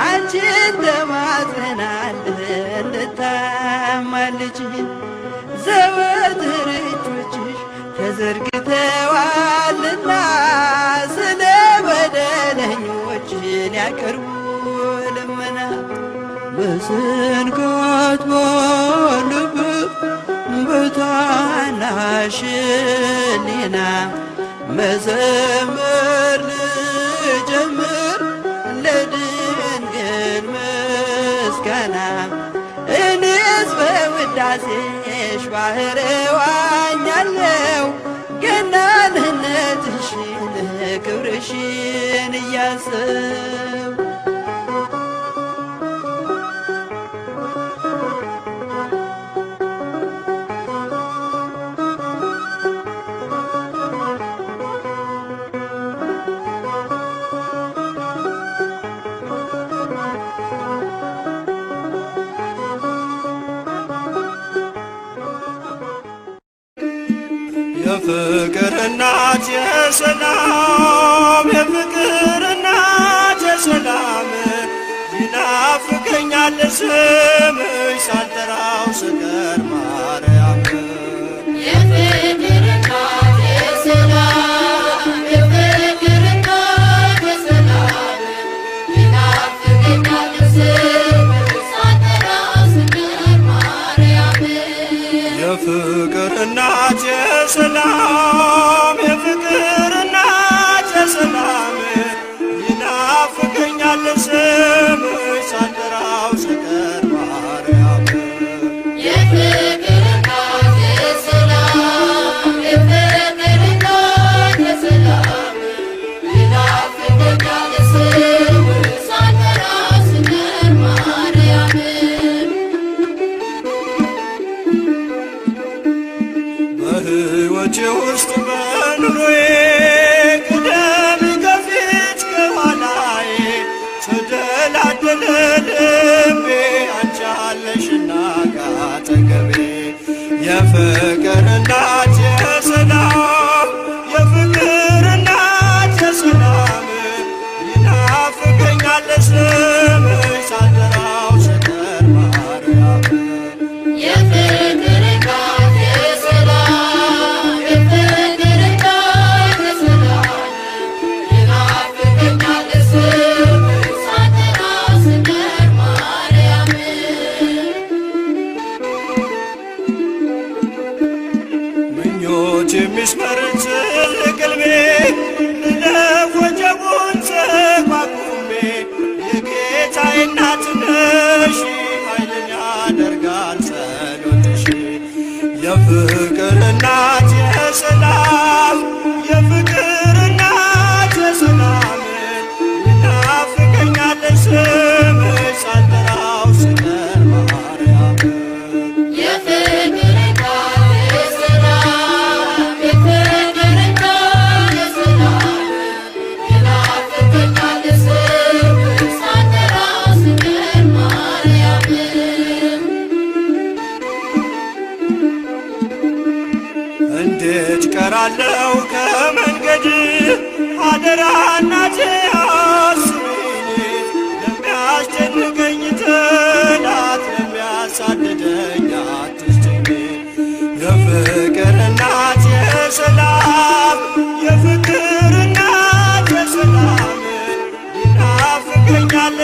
አንቺን ተማጽነናለን እንታማልጅን ዘወትር እጆችሽ ተዘርግተዋልና ስለ በደለኞች ሊያቀርቡ ልመና በስንኮት ባለበት በታናሽ ሕሊና መዘመር ልጀምር ለድንግል ምስጋና እኔስ በውዳሴሽ ባህር ዋኛለው ገናንነትሽን ክብርሽን እያሰብ የፍቅር እናት የሰላም የፍቅር እናት የሰላም ይናፍቀኛል ስምሽ ሳልጠራው ስቀር ማርያም የፍቅር እናት የሰላም የፍቅር እናት የሰላም ይናፍቀኛል ስምሽ ሳልጠራው ስቀር ማርያም የፍቅር እናት የሰላም የፍቅር እናት የሰላም ይናፍቀኛል ስምሽ ሳልጠራው ስቀር ማርያም የፍቅር እናት የሰላም የፍቅር እናት የሰላም ይናፍቀኛል ስምሽ ሳልጠራው ስቀር ማርያም በሕይወቴ ውስጥ በኑሮዬ ቅደም ከፊት ከኋላዬ ተደላደለ ልቤ አንቺ አለሽና ካጠገቤ የፍቅር እናት የሰላም የፍቅር እናት የሰላም ይናፍቀኛል ስምሽ ሳልጠራው ስቀር ማርያም የፍቅር እናት የሰላም የፍቅር እናት የሰላም ይናፍቀኛል ስምሽ ሳልጠራው ስቀር ማርያም ምኞት የሚስመር ትልቅ ሕልሜ ልለፍ ወጀቡን ተቋቁሜ የጌታዬ እናት ነሽ ኃይልን ያደርጋል ጸሎትሽ የፍቅር እናት የሰላም የፍቅር እናት የሰላም ይናፍቀኛል ስምሽ ሳልጠራው ስቀር ማርያም የፍቅር እናት የሰላም የፍቅር እናት የሰላም ይናፍቀኛል ስምሽ ሳልጠራው ስቀር ማርያም እንዴት ቀራለው ከመንገድ አደራ እናቴ አስቢኝ ለሚያስጨንቀኝ ጠላት ለሚያሳድደኝ አትስጭኝ የፍቅር እናት የሰላም የፍቅር እናት የሰላም ይናፍቀኛል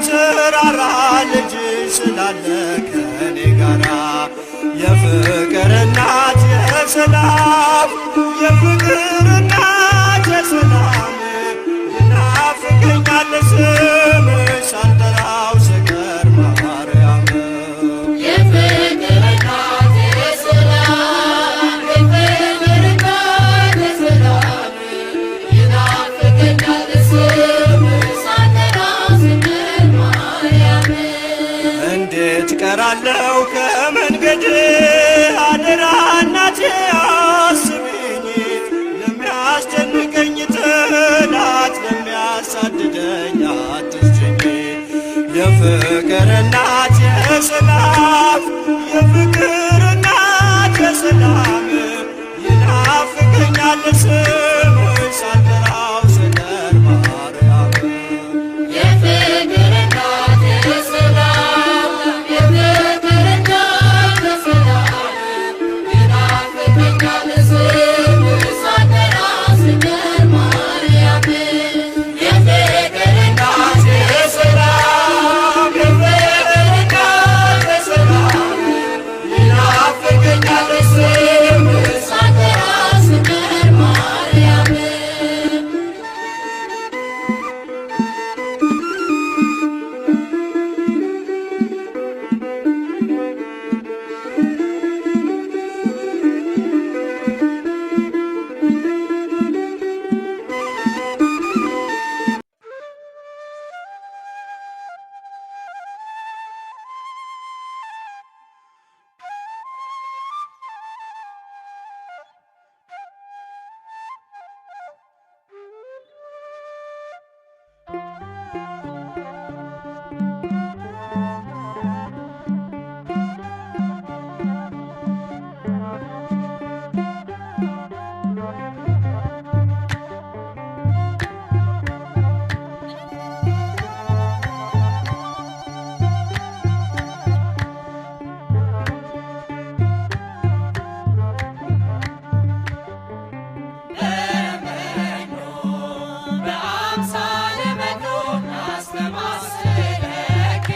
የምትራራ ልጅ ስላለ ከኔ ጋራ የፍቅር እናት የሰላም የፍቅር እናት የሰላም ይናፍቀኛል ስምሽ ሳልጠራው ስቀር ማርያም የፍቅር እናት የሰላም የፍቅር እናት የሰላም ይናፍቀኛል ስምሽ ሳልጠራው ስቀር ማርያም እንዴት ቀራለው ከመንገድ አደራ እናቴ አስቢኝ ለሚያስጨንቀኝ ጠላት ለሚያሳድደኝ አትስጭኝ የፍቅር እናት የሰላም የፍቅር እናት የሰላም ይናፍቀኛል ስምሽ ሳልጠራው ስቀር ማርያም የፍቅር እናት የሰላም የፍቅር እናት የሰላም ይናፍቀኛል ስምሽ ሳልጠራው ስቀር ማርያም የፍቅር እናት የሰላም የፍቅር እናት የሰላም ይናፍቀኛል ስምሽ ሳልጠራው ስቀር ማርያም በአምሳለ መኖር አስተማስለኪ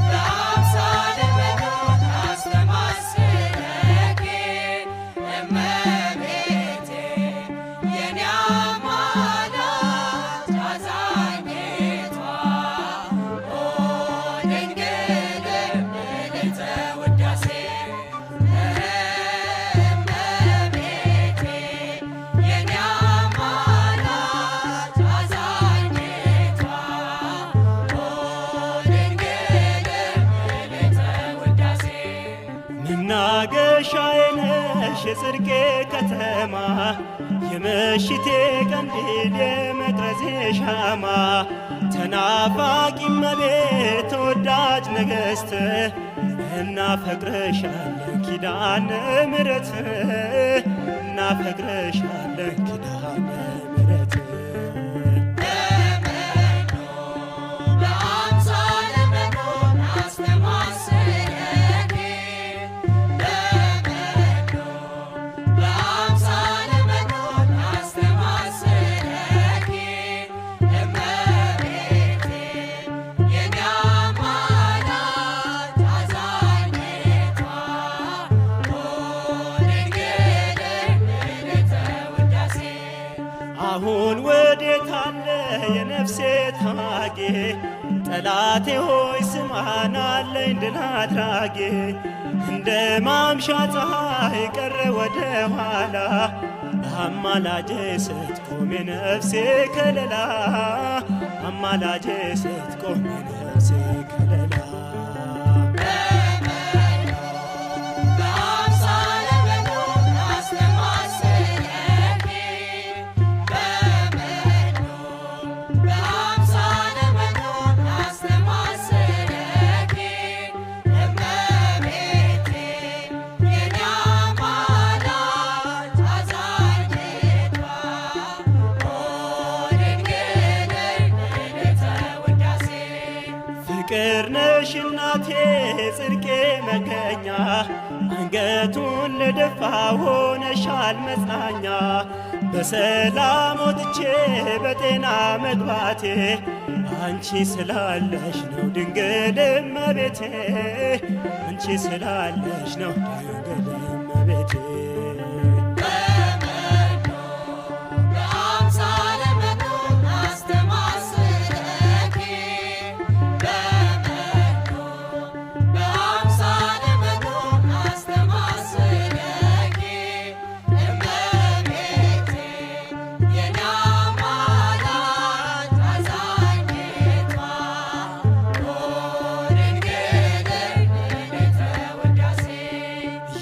በአምሳለ መኖር አስተማስለኪ እመቤቴ የኔ አማላጅ አዛኝቷ ኦ ድንግል ምልዕተ ውዳሴ መናገሻዬ ነሽ የጽድቄ ከተማ የምሽቴ ቀንዲል የመቅረዜ ሻማ ተናፋቂ እመቤት ተወዳጅ ንግሥት እናፈቅርሻለን ኪዳነ ምሕረት እናፈቅርሻለን ኪዳነ ምሕረት በአምሳለ መኖር አስተማስለኪ በአምሳለ መኖር አስተማስለኪ እመቤቴ የኔ አማላጅ አዛኝቷ ኦ ድንግል ምልዕተ ውዳሴ አሁን ወዴት አለ የነፍሴ ታጌ ጠላቴ ሆይ ስማን አለኝ ድል አድራጌ እንደ ማምሻ ፀሐይ ቀረ ወደ ኋላ አማላጄ ስትቆም የነፍሴ ከለላ አማላጄ ስትቆም የነፍሴ ከለላ በአምሳለ መኖር አስተማስለኪ በአምሳለ መኖር አስተማስለኪ እመቤቴ የኔ አማላጅ አዛኝቷ ኦ ድንግል ምልዕተ ውዳሴ ፍቅር ነሽ እናቴ ጽድቄ መገኛ አንገቱን ለደፋ ሆነሻል መጽናኛ በሰላም ወጥቼ በጤና መግባቴ አንቺ ስላለሽ ነው ድንግል እመቤቴ፣ አንቺ ስላለሽ ነው ድንግል እመቤቴ።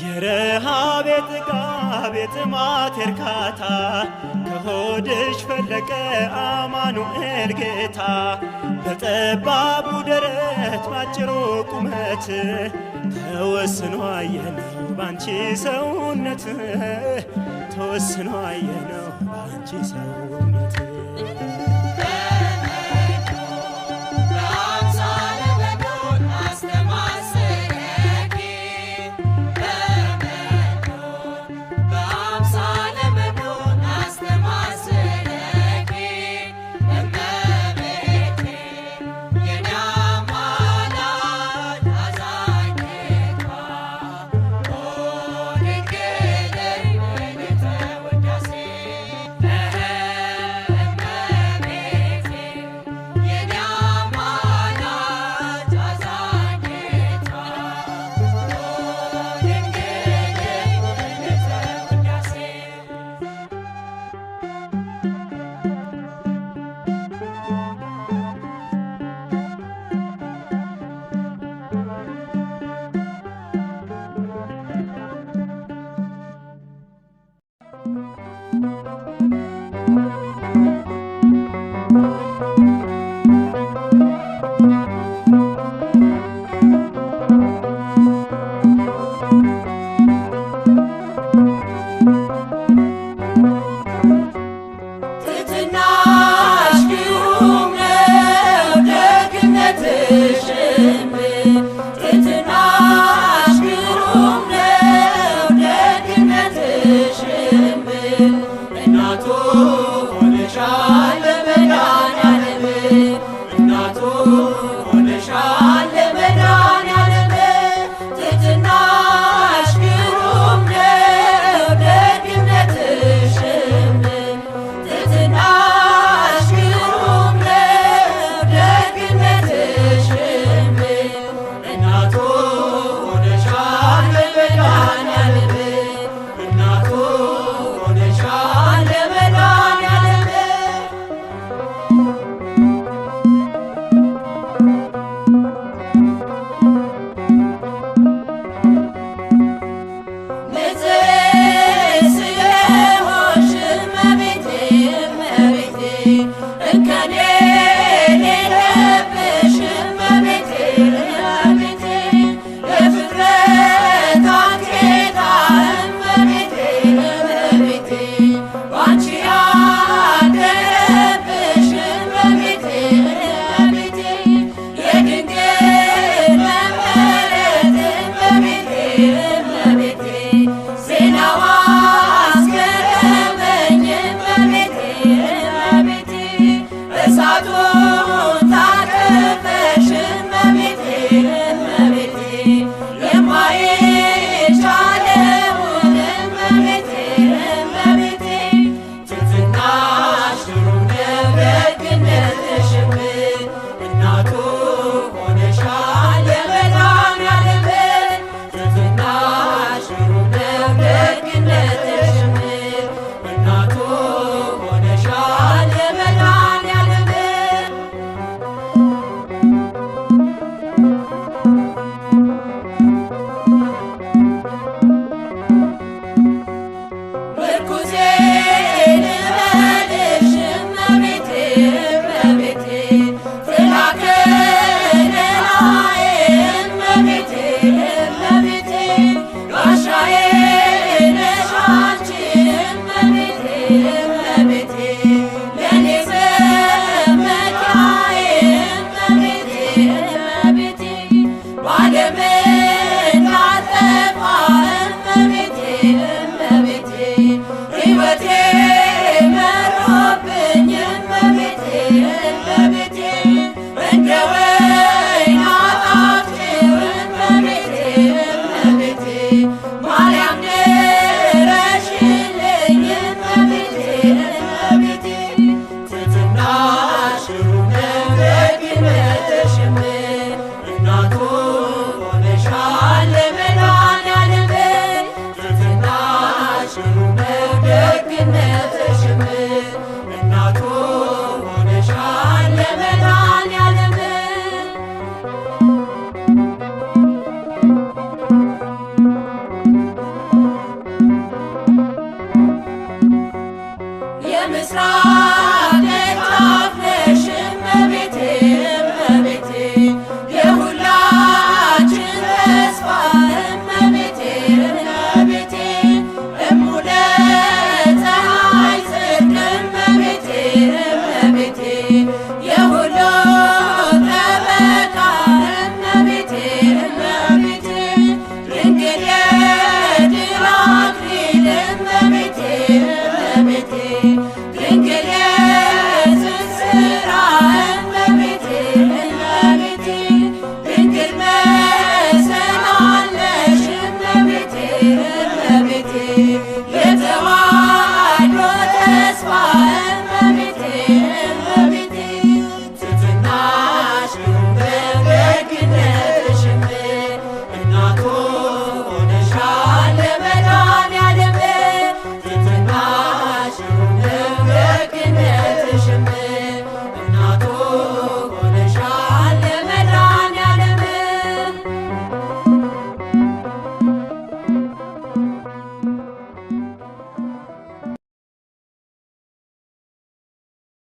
የረሃብ የጥጋብ የጥማት እርካታ ከሆድሽ ፈለቀ አማኑኤል ጌታ። በጠባቡ ደረት ባጭሩ ቁመት ተወስኖ አየነው ባንቺ ሰውነት፣ ተወስኖ አየነው ባንቺ ሰውነት። እንደወ